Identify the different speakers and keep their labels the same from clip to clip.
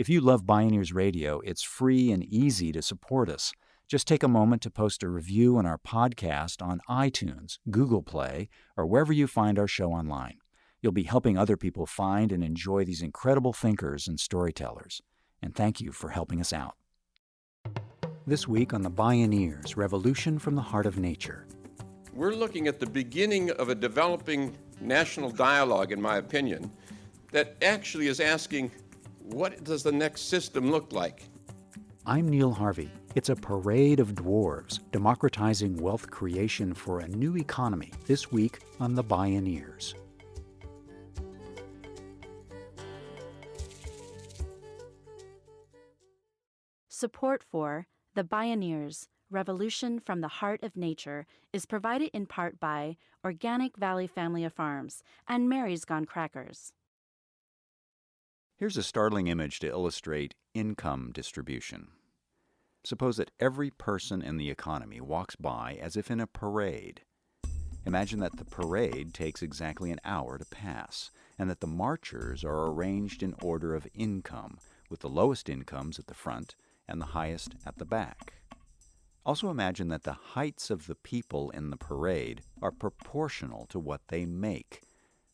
Speaker 1: If you love Bioneers Radio, it's free and easy to support us. Just take a moment to post a review on our podcast on iTunes, Google Play, or wherever you find our show online. You'll be helping other people find and enjoy these incredible thinkers and storytellers. And thank you for helping us out. This week on the Bioneers, Revolution from the Heart of Nature.
Speaker 2: We're looking at the beginning of a developing national dialogue, in my opinion, that actually is asking, what does the next system look like?
Speaker 1: I'm Neil Harvey. It's a parade of dwarves, democratizing wealth creation for a new economy, this week on the Bioneers.
Speaker 3: Support for the Bioneers, Revolution from the Heart of Nature is provided in part by Organic Valley Family of Farms and Mary's Gone Crackers.
Speaker 1: Here's a startling image to illustrate income distribution. Suppose that every person in the economy walks by as if in a parade. Imagine that the parade takes exactly an hour to pass, and that the marchers are arranged in order of income, with the lowest incomes at the front and the highest at the back. Also imagine that the heights of the people in the parade are proportional to what they make.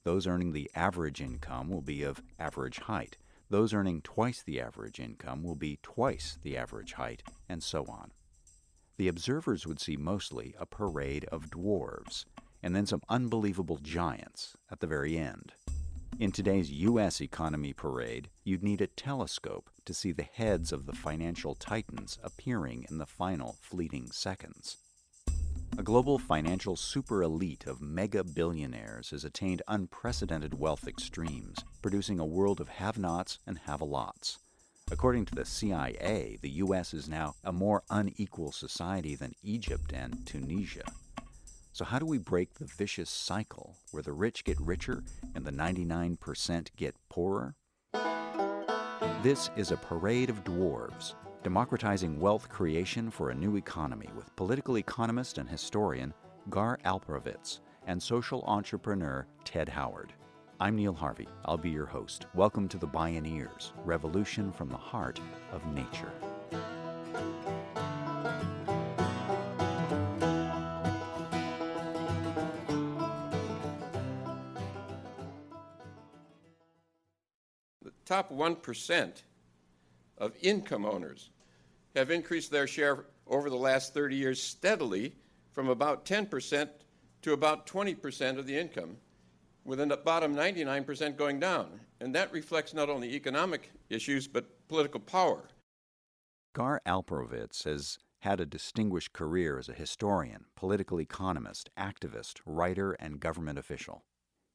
Speaker 1: Those earning the average income will be of average height. Those earning twice the average income will be twice the average height, and so on. The observers would see mostly a parade of dwarves, and then some unbelievable giants at the very end. In today's U.S. economy parade, you'd need a telescope to see the heads of the financial titans appearing in the final fleeting seconds. A global financial super elite of mega billionaires has attained unprecedented wealth extremes, producing a world of have-nots and have-a-lots. According to the CIA, the U.S. is now a more unequal society than Egypt and Tunisia. So how do we break the vicious cycle where the rich get richer and the 99% get poorer? This is a parade of dwarves, democratizing wealth creation for a new economy, with political economist and historian Gar Alperovitz and social entrepreneur Ted Howard. I'm Neil Harvey. I'll be your host. Welcome to the Bioneers, Revolution from the Heart of Nature.
Speaker 2: The top 1% of income owners have increased their share over the last 30 years steadily from about 10% to about 20% of the income, with the bottom 99% going down. And that reflects not only economic issues, but political power.
Speaker 1: Gar Alperovitz has had a distinguished career as a historian, political economist, activist, writer, and government official.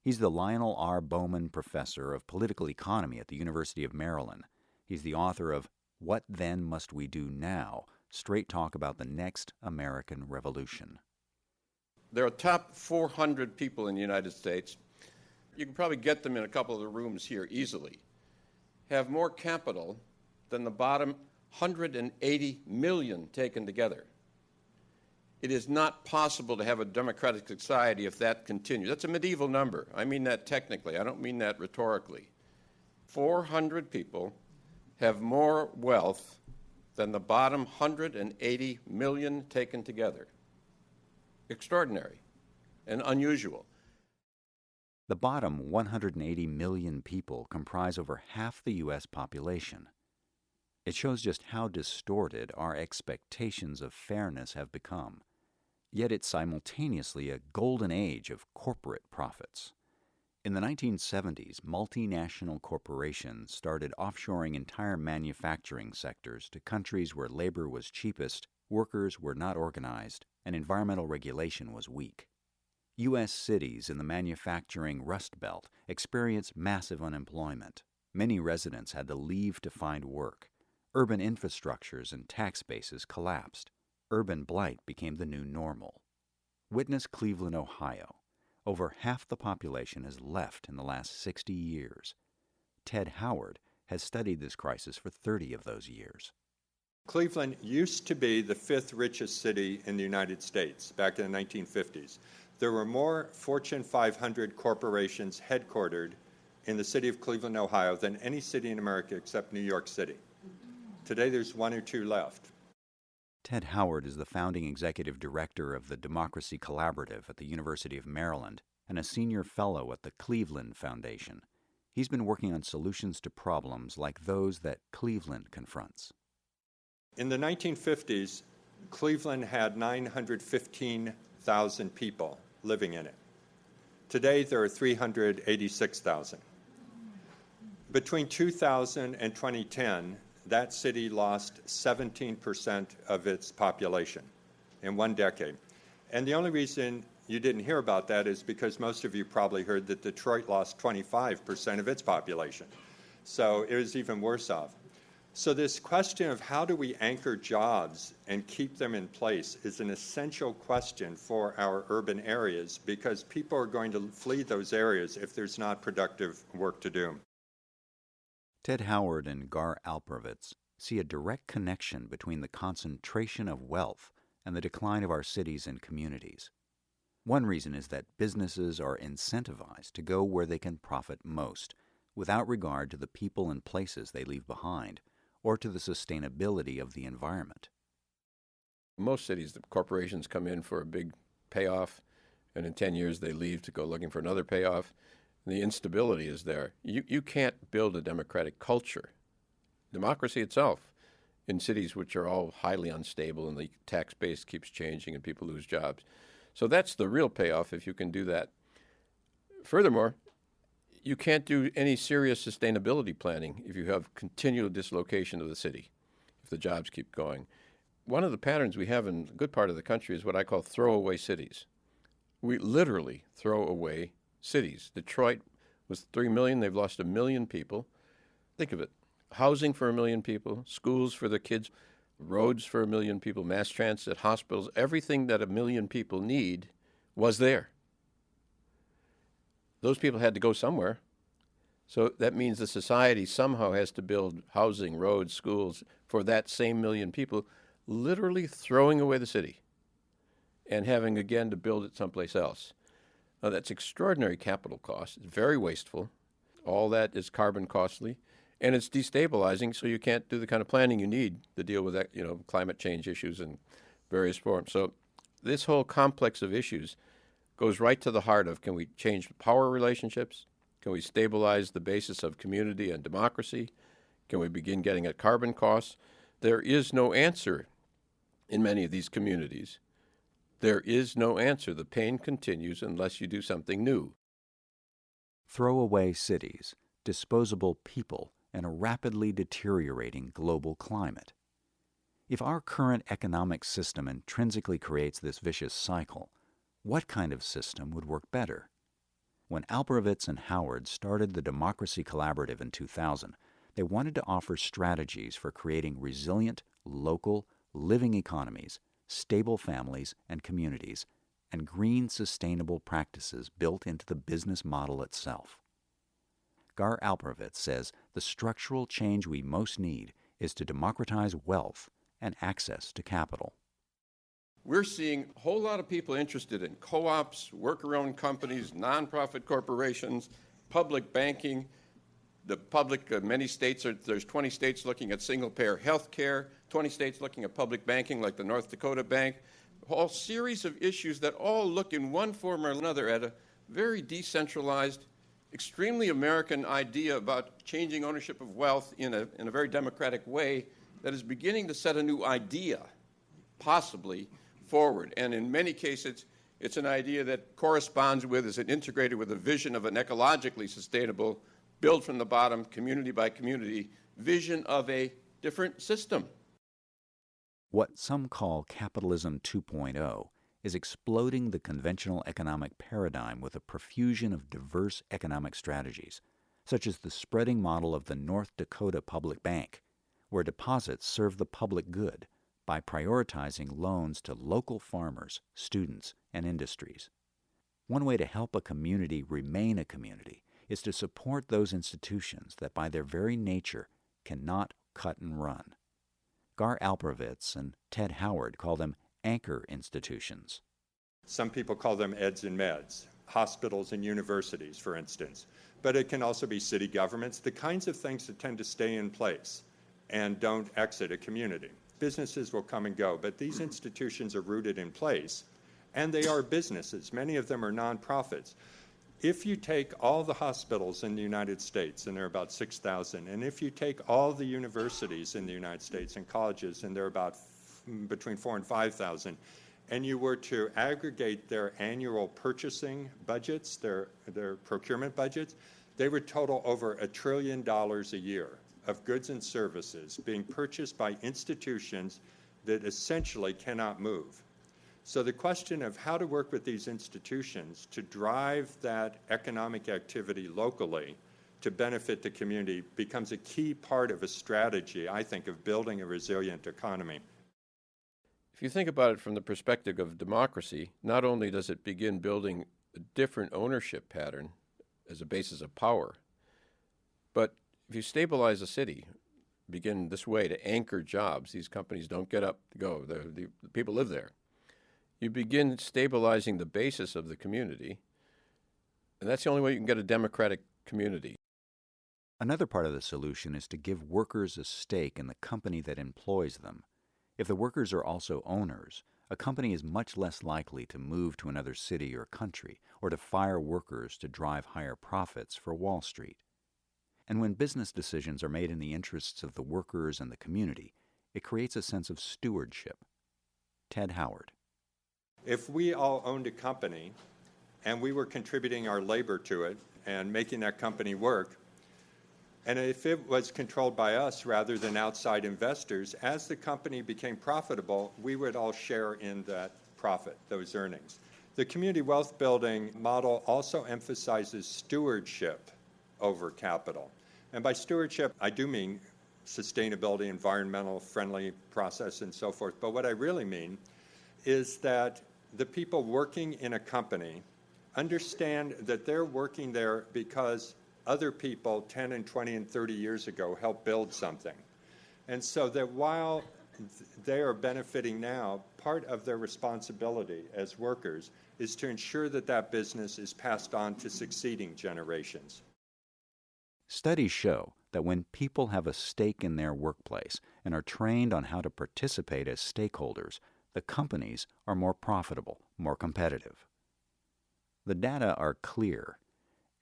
Speaker 1: He's the Lionel R. Bowman Professor of Political Economy at the University of Maryland. He's the author of What Then Must We Do Now? Straight talk about the next American Revolution.
Speaker 2: There are top 400 people in the United States. You can probably get them in a couple of the rooms here easily. Have more capital than the bottom 180 million taken together. It is not possible to have a democratic society if that continues. That's a medieval number. I mean that technically. I don't mean that rhetorically. 400 people have more wealth than the bottom 180 million taken together. Extraordinary and unusual.
Speaker 1: The bottom 180 million people comprise over half the U.S. population. It shows just how distorted our expectations of fairness have become. Yet it's simultaneously a golden age of corporate profits. In the 1970s, multinational corporations started offshoring entire manufacturing sectors to countries where labor was cheapest, workers were not organized, and environmental regulation was weak. U.S. cities in the manufacturing Rust Belt experienced massive unemployment. Many residents had to leave to find work. Urban infrastructures and tax bases collapsed. Urban blight became the new normal. Witness Cleveland, Ohio. Over half the population has left in the last 60 years. Ted Howard has studied this crisis for 30 of those years.
Speaker 4: Cleveland used to be the fifth richest city in the United States back in the 1950s. There were more Fortune 500 corporations headquartered in the city of Cleveland, Ohio, than any city in America except New York City. Today, there's 1 or 2 left.
Speaker 1: Ted Howard is the founding executive director of the Democracy Collaborative at the University of Maryland and a senior fellow at the Cleveland Foundation. He's been working on solutions to problems like those that Cleveland confronts.
Speaker 4: In the 1950s, Cleveland had 915,000 people living in it. Today, there are 386,000. Between 2000 and 2010, that city lost 17% of its population in 1 decade. And the only reason you didn't hear about that is because most of you probably heard that Detroit lost 25% of its population. So it was even worse off. So this question of how do we anchor jobs and keep them in place is an essential question for our urban areas because people are going to flee those areas if there's not productive work to do.
Speaker 1: Ted Howard and Gar Alperovitz see a direct connection between the concentration of wealth and the decline of our cities and communities. One reason is that businesses are incentivized to go where they can profit most, without regard to the people and places they leave behind, or to the sustainability of the environment.
Speaker 2: Most cities, the corporations come in for a big payoff, and in 10 years they leave to go looking for another payoff. And the instability is there. You can't build a democratic culture, democracy itself, in cities which are all highly unstable and the tax base keeps changing and people lose jobs. So that's the real payoff if you can do that. Furthermore, you can't do any serious sustainability planning if you have continual dislocation of the city, if the jobs keep going. One of the patterns we have in a good part of the country is what I call throwaway cities. We literally throw away cities. Detroit was 3 million. They've lost 1 million people. Think of it. Housing for 1 million people, schools for the kids, roads for 1 million people, mass transit, hospitals, everything that 1 million people need was there. Those people had to go somewhere. So that means the society somehow has to build housing, roads, schools for that same 1 million people, literally throwing away the city and having again to build it someplace else. Now that's extraordinary capital cost. It's very wasteful. All that is carbon costly. And it's destabilizing, so you can't do the kind of planning you need to deal with that, climate change issues in various forms. So this whole complex of issues goes right to the heart of, can we change power relationships? Can we stabilize the basis of community and democracy? Can we begin getting at carbon costs? There is no answer in many of these communities. There is no answer. The pain continues unless you do something new.
Speaker 1: Throwaway cities, disposable people, and a rapidly deteriorating global climate. If our current economic system intrinsically creates this vicious cycle, what kind of system would work better? When Alperovitz and Howard started the Democracy Collaborative in 2000, they wanted to offer strategies for creating resilient, local, living economies, stable families and communities, and green, sustainable practices built into the business model itself. Gar Alperovitz says the structural change we most need is to democratize wealth and access to capital.
Speaker 2: We're seeing a whole lot of people interested in co-ops, worker-owned companies, nonprofit corporations, public banking. The public, many states, there's 20 states looking at single-payer health care, 20 states looking at public banking like the North Dakota Bank, a whole series of issues that all look in one form or another at a very decentralized, extremely American idea about changing ownership of wealth in a very democratic way that is beginning to set a new idea, possibly, forward. And in many cases, it's an idea that corresponds with, is integrated with a vision of an ecologically sustainable, build from the bottom, community by community, vision of a different system.
Speaker 1: What some call capitalism 2.0 is exploding the conventional economic paradigm with a profusion of diverse economic strategies, such as the spreading model of the North Dakota Public Bank, where deposits serve the public good by prioritizing loans to local farmers, students, and industries. One way to help a community remain a community is to support those institutions that by their very nature cannot cut and run. Gar Alperovitz and Ted Howard call them anchor institutions.
Speaker 4: Some people call them eds and meds. hospitals and universities, for instance. But it can also be city governments, the kinds of things that tend to stay in place and don't exit a community. Businesses will come and go, but these institutions are rooted in place, and they are businesses. Many of them are nonprofits. If you take all the hospitals in the United States, and there are about 6,000, and if you take all the universities in the United States and colleges, and there are about between 4,000 and 5,000, and you were to aggregate their annual purchasing budgets, their procurement budgets, they would total over $1 trillion a year of goods and services being purchased by institutions that essentially cannot move. So the question of how to work with these institutions to drive that economic activity locally to benefit the community becomes a key part of a strategy, I think, of building a resilient economy.
Speaker 2: If you think about it from the perspective of democracy, not only does it begin building a different ownership pattern as a basis of power, but if you stabilize a city, begin this way to anchor jobs, these companies don't get up to go, the people live there. You begin stabilizing the basis of the community, and that's the only way you can get a democratic community.
Speaker 1: Another part of the solution is to give workers a stake in the company that employs them. If the workers are also owners, a company is much less likely to move to another city or country or to fire workers to drive higher profits for Wall Street. And when business decisions are made in the interests of the workers and the community, it creates a sense of stewardship. Ted Howard.
Speaker 4: If we all owned a company and we were contributing our labor to it and making that company work, and if it was controlled by us rather than outside investors, as the company became profitable, we would all share in that profit, those earnings. The community wealth building model also emphasizes stewardship over capital. And by stewardship, I do mean sustainability, environmental friendly process, and so forth. But what I really mean is that the people working in a company understand that they're working there because other people 10 and 20 and 30 years ago helped build something. And so that while they are benefiting now, part of their responsibility as workers is to ensure that that business is passed on to succeeding generations.
Speaker 1: Studies show that when people have a stake in their workplace and are trained on how to participate as stakeholders, the companies are more profitable, more competitive. The data are clear.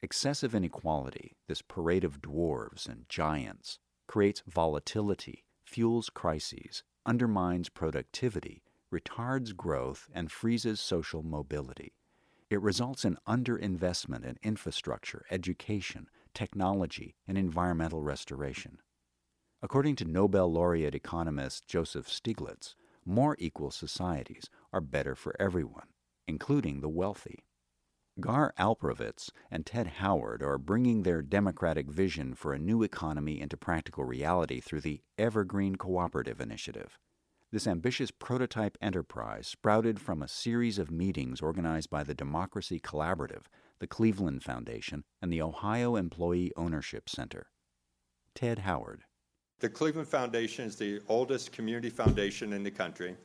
Speaker 1: Excessive inequality, this parade of dwarves and giants, creates volatility, fuels crises, undermines productivity, retards growth, and freezes social mobility. It results in underinvestment in infrastructure, education, technology, and environmental restoration. According to Nobel laureate economist Joseph Stiglitz, more equal societies are better for everyone, including the wealthy. Gar Alperovitz and Ted Howard are bringing their democratic vision for a new economy into practical reality through the Evergreen Cooperative Initiative. This ambitious prototype enterprise sprouted from a series of meetings organized by the Democracy Collaborative, the Cleveland Foundation, and the Ohio Employee Ownership Center. Ted Howard.
Speaker 4: The Cleveland Foundation is the oldest community foundation in the country.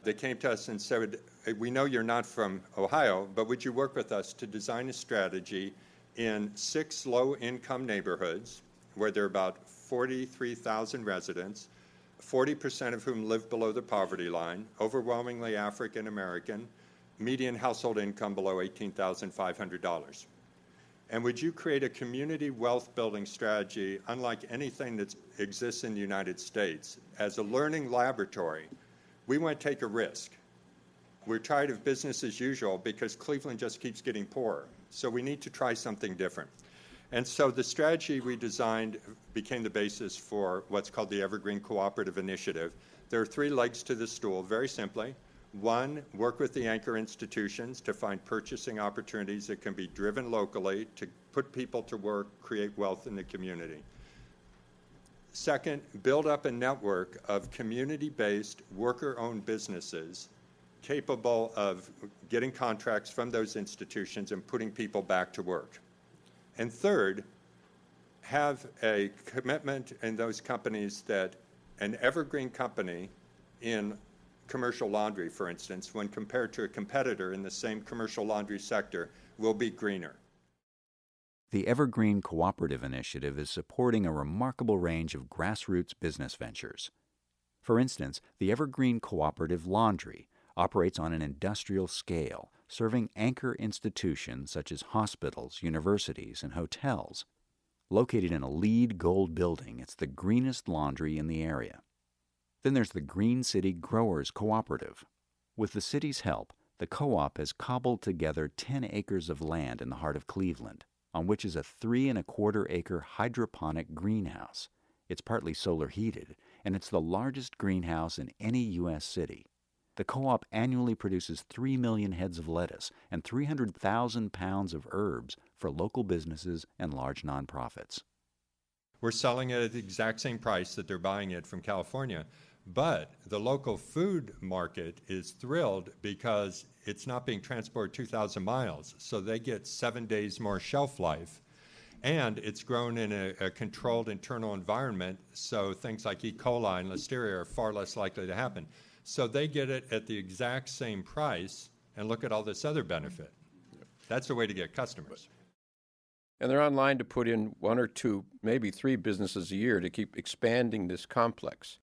Speaker 4: They came to us and said, we know you're not from Ohio, but would you work with us to design a strategy in 6 low-income neighborhoods where there are about 43,000 residents, 40% of whom live below the poverty line, overwhelmingly African American, median household income below $18,500. And would you create a community wealth building strategy unlike anything that exists in the United States as a learning laboratory? We want to take a risk. We're tired of business as usual because Cleveland just keeps getting poorer. So we need to try something different. And so the strategy we designed became the basis for what's called the Evergreen Cooperative Initiative. There are 3 legs to the stool, very simply. 1, work with the anchor institutions to find purchasing opportunities that can be driven locally to put people to work, create wealth in the community. Second, build up a network of community-based, worker-owned businesses capable of getting contracts from those institutions and putting people back to work. And third, have a commitment in those companies that an evergreen company in commercial laundry, for instance, when compared to a competitor in the same commercial laundry sector, will be greener.
Speaker 1: The Evergreen Cooperative Initiative is supporting a remarkable range of grassroots business ventures. For instance, the Evergreen Cooperative Laundry operates on an industrial scale, serving anchor institutions such as hospitals, universities, and hotels. Located in a LEED Gold building, it's the greenest laundry in the area. Then there's the Green City Growers Cooperative. With the city's help, the co-op has cobbled together 10 acres of land in the heart of Cleveland, on which is a 3¼ acre hydroponic greenhouse. It's partly solar heated, and it's the largest greenhouse in any U.S. city. The co-op annually produces 3 million heads of lettuce and 300,000 pounds of herbs for local businesses and large nonprofits.
Speaker 4: We're selling it at the exact same price that they're buying it from California, but the local food market is thrilled because it's not being transported 2,000 miles, so they get 7 days more shelf life. And it's grown in a controlled internal environment, so things like E. coli and Listeria are far less likely to happen. So they get it at the exact same price, and look at all this other benefit. That's the way to get customers.
Speaker 2: And they're online to put in 1 or 2, maybe 3 businesses a year to keep expanding this complex.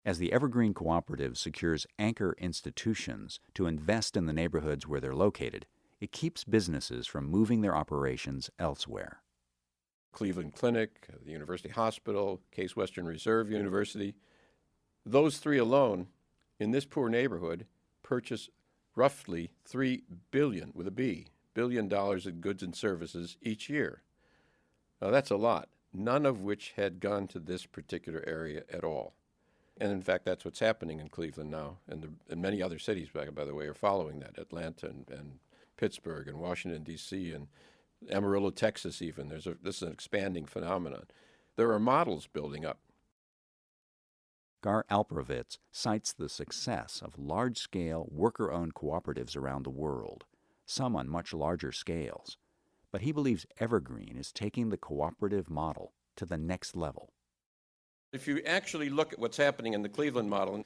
Speaker 1: As the Evergreen Cooperative secures anchor institutions to invest in the neighborhoods where they're located, it keeps businesses from moving their operations elsewhere.
Speaker 2: Cleveland Clinic, the University Hospital, Case Western Reserve University, those 3 alone in this poor neighborhood purchase roughly $3 billion, with a B, $billion in goods and services each year. Now that's a lot, none of which had gone to this particular area at all. And in fact, that's what's happening in Cleveland now, and many other cities, by the way, are following that. Atlanta and Pittsburgh and Washington, D.C., and Amarillo, Texas even. This is an expanding phenomenon. There are models building up.
Speaker 1: Gar Alperovitz cites the success of large-scale, worker-owned cooperatives around the world, some on much larger scales. But he believes Evergreen is taking the cooperative model to the next level.
Speaker 2: If you actually look at what's happening in the Cleveland model,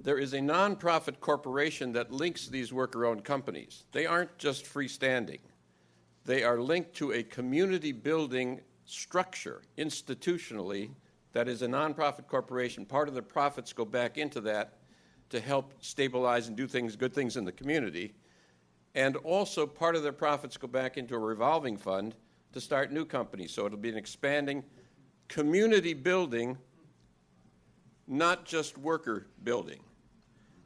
Speaker 2: there is a nonprofit corporation that links these worker-owned companies. They aren't just freestanding. They are linked to a community-building structure, institutionally, that is a nonprofit corporation. Part of the profits go back into that to help stabilize and do good things in the community. And also part of their profits go back into a revolving fund to start new companies. So it'll be an expanding community building, not just worker building.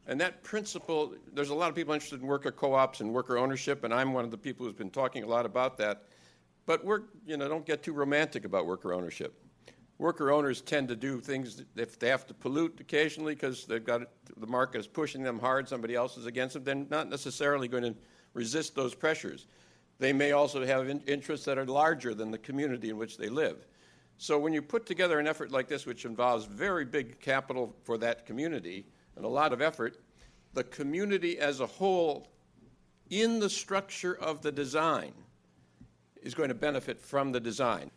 Speaker 2: And that principle, there's a lot of people interested in worker co-ops and worker ownership, and I'm one of the people who's been talking a lot about that. But don't get too romantic about worker ownership. Worker owners tend to do things if they have to pollute occasionally because the market is pushing them hard, somebody else is against them, they're not necessarily going to resist those pressures. They may also have interests that are larger than the community in which they live. So when you put together an effort like this, which involves very big capital for that community and a lot of effort, the community as a whole, in the structure of the design, is going to benefit from the design.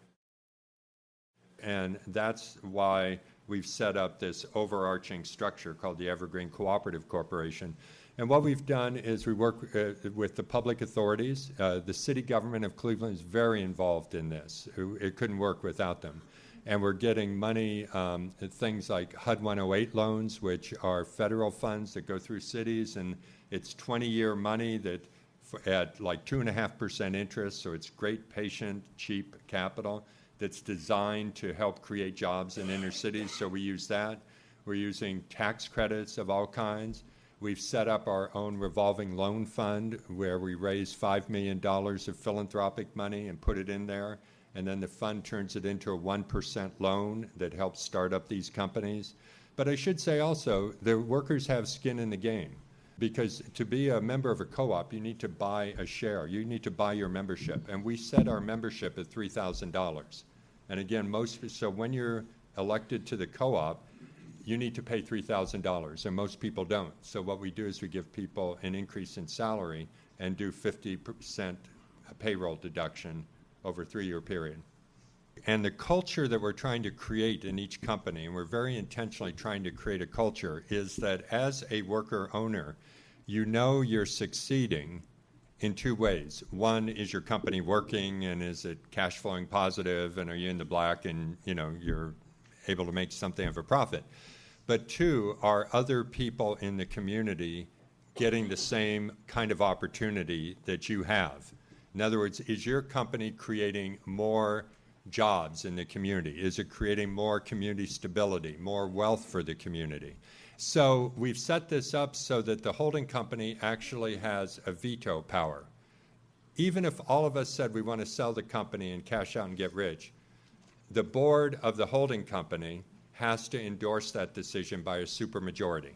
Speaker 4: And that's why we've set up this overarching structure called the Evergreen Cooperative Corporation. And what we've done is we work with the public authorities. The city government of Cleveland is very involved in this. It couldn't work without them. And we're getting money, things like HUD 108 loans, which are federal funds that go through cities, and it's 20-year money that at like 2.5% interest, so it's great, patient, cheap capital that's designed to help create jobs in inner cities, so we use that. We're using tax credits of all kinds. We've set up our own revolving loan fund where we raise $5 million of philanthropic money and put it in there, and then the fund turns it into a 1% loan that helps start up these companies. But I should say also, the workers have skin in the game, because to be a member of a co-op, you need to buy a share. You need to buy your membership, and we set our membership at $3,000. And again, so when you're elected to the co-op, you need to pay $3,000, and most people don't. So what we do is we give people an increase in salary and do 50% payroll deduction over a 3-year period. And the culture that we're trying to create in each company, and we're very intentionally trying to create a culture, is that as a worker owner, you know you're succeeding in two ways. One, is your company working, and is it cash flowing positive, and are you in the black, and you're able to make something of a profit? But two, are other people in the community getting the same kind of opportunity that you have? In other words, is your company creating more jobs in the community? Is it creating more community stability, more wealth for the community? So we've set this up so that the holding company actually has a veto power. Even if all of us said we want to sell the company and cash out and get rich, the board of the holding company has to endorse that decision by a supermajority.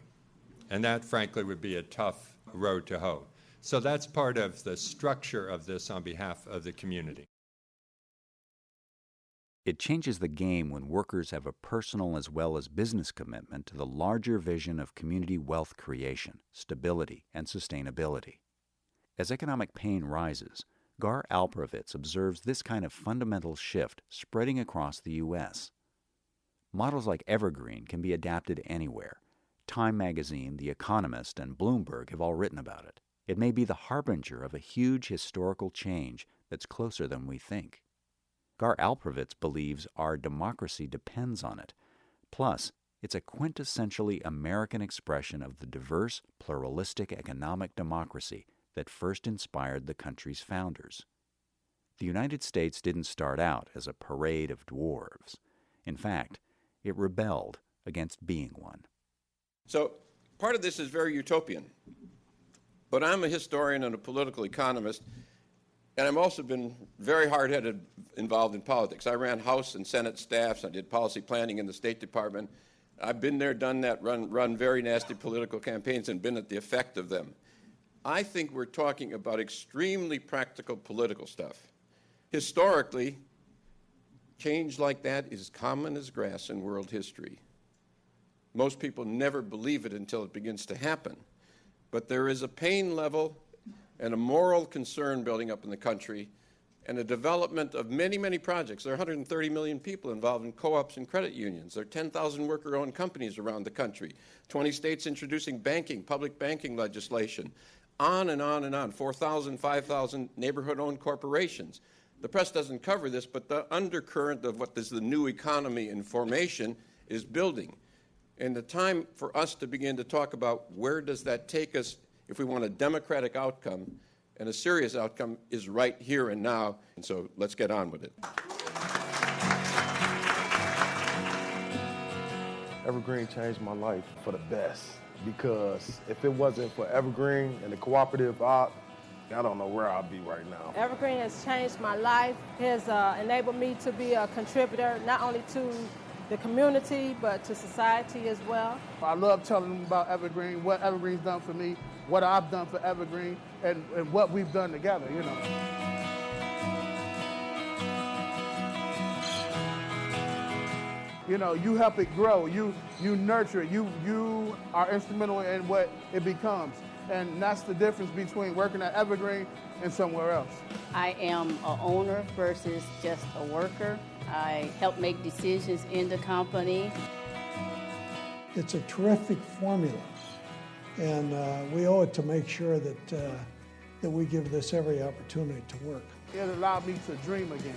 Speaker 4: And that, frankly, would be a tough road to hoe. So that's part of the structure of this on behalf of the community.
Speaker 1: It changes the game when workers have a personal as well as business commitment to the larger vision of community wealth creation, stability, and sustainability. As economic pain rises, Gar Alperovitz observes this kind of fundamental shift spreading across the U.S. Models like Evergreen can be adapted anywhere. Time magazine, The Economist, and Bloomberg have all written about it. It may be the harbinger of a huge historical change that's closer than we think. Gar Alperovitz believes our democracy depends on it. Plus, it's a quintessentially American expression of the diverse, pluralistic economic democracy that first inspired the country's founders. The United States didn't start out as a parade of dwarves. In fact, it rebelled against being one.
Speaker 2: So part of this is very utopian. But I'm a historian and a political economist, and I've also been very hard-headed involved in politics. I ran House and Senate staffs. I did policy planning in the State Department. I've been there, done that, run very nasty political campaigns and been at the effect of them. I think we're talking about extremely practical political stuff. Historically, change like that is common as grass in world history. Most people never believe it until it begins to happen. But there is a pain level and a moral concern building up in the country and a development of many, many projects. There are 130 million people involved in co-ops and credit unions. There are 10,000 worker-owned companies around the country, 20 states introducing banking, public banking legislation, on and on and on, 4,000, 5,000 neighborhood-owned corporations. The press doesn't cover this, but the undercurrent of what is the new economy in formation is building. And the time for us to begin to talk about where does that take us if we want a democratic outcome and a serious outcome is right here and now. And so let's get on with it.
Speaker 5: Evergreen changed my life for the best, because if it wasn't for Evergreen and the cooperative op, I don't know where I'll be right now.
Speaker 6: Evergreen has changed my life, has enabled me to be a contributor not only to the community, but to society as well.
Speaker 7: I love telling them about Evergreen, what Evergreen's done for me, what I've done for Evergreen, and what we've done together, you know. You know, you help it grow, you nurture it, you are instrumental in what it becomes. And that's the difference between working at Evergreen and somewhere else.
Speaker 8: I am an owner versus just a worker. I help make decisions in the company.
Speaker 9: It's a terrific formula, and we owe it to make sure that we give this every opportunity to work.
Speaker 7: It allowed me to dream again.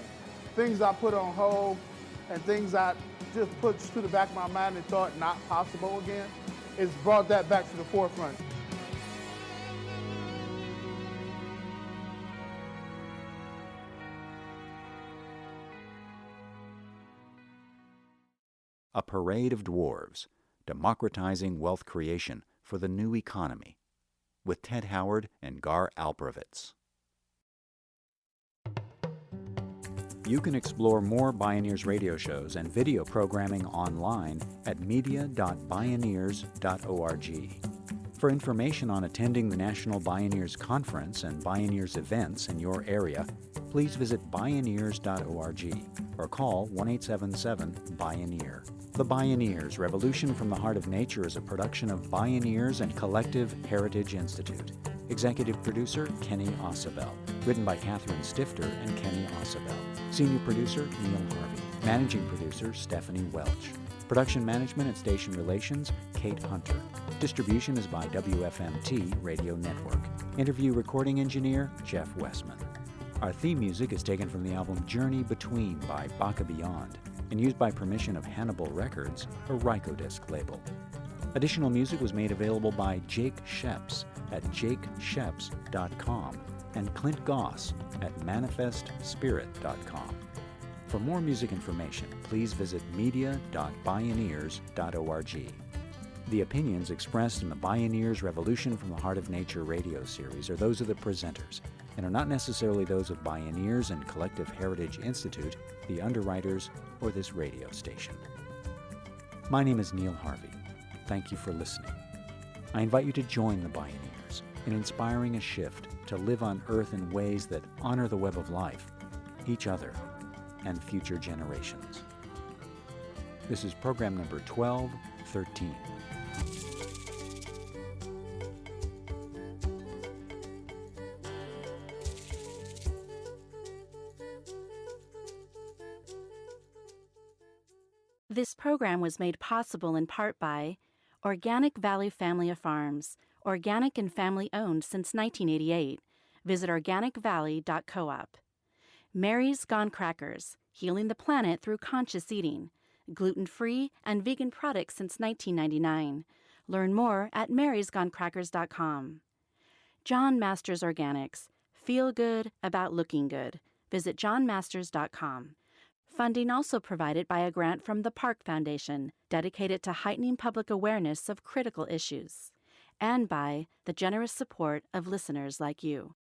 Speaker 7: Things I put on hold and things I just put to the back of my mind and thought not possible again, it's brought that back to the forefront.
Speaker 1: A Parade of Dwarves, Democratizing Wealth Creation for the New Economy, with Ted Howard and Gar Alperovitz. You can explore more Bioneers radio shows and video programming online at media.bioneers.org. For information on attending the National Bioneers Conference and Bioneers events in your area, please visit bioneers.org or call 1-877-BIONEER. The Bioneers, Revolution from the Heart of Nature is a production of Bioneers and Collective Heritage Institute. Executive producer, Kenny Osabel. Written by Catherine Stifter and Kenny Osabel. Senior producer, Neil Harvey. Managing producer, Stephanie Welch. Production management and station relations, Kate Hunter. Distribution is by WFMT Radio Network. Interview recording engineer, Jeff Westman. Our theme music is taken from the album Journey Between by Baka Beyond and used by permission of Hannibal Records, a Rykodisc label. Additional music was made available by Jake Sheps at jakesheps.com and Clint Goss at manifestspirit.com. For more music information, please visit media.bioneers.org. The opinions expressed in the Bioneers Revolution from the Heart of Nature radio series are those of the presenters and are not necessarily those of Bioneers and Collective Heritage Institute, the underwriters, or this radio station. My name is Neil Harvey. Thank you for listening. I invite you to join the Bioneers in inspiring a shift to live on Earth in ways that honor the web of life, each other, and future generations. This is program number 1213.
Speaker 3: This program was made possible in part by Organic Valley Family of Farms, organic and family-owned since 1988. Visit organicvalley.coop. Mary's Gone Crackers, healing the planet through conscious eating, gluten-free and vegan products since 1999. Learn more at marysgonecrackers.com. John Masters Organics, feel good about looking good. Visit johnmasters.com. Funding also provided by a grant from the Park Foundation, dedicated to heightening public awareness of critical issues, and by the generous support of listeners like you.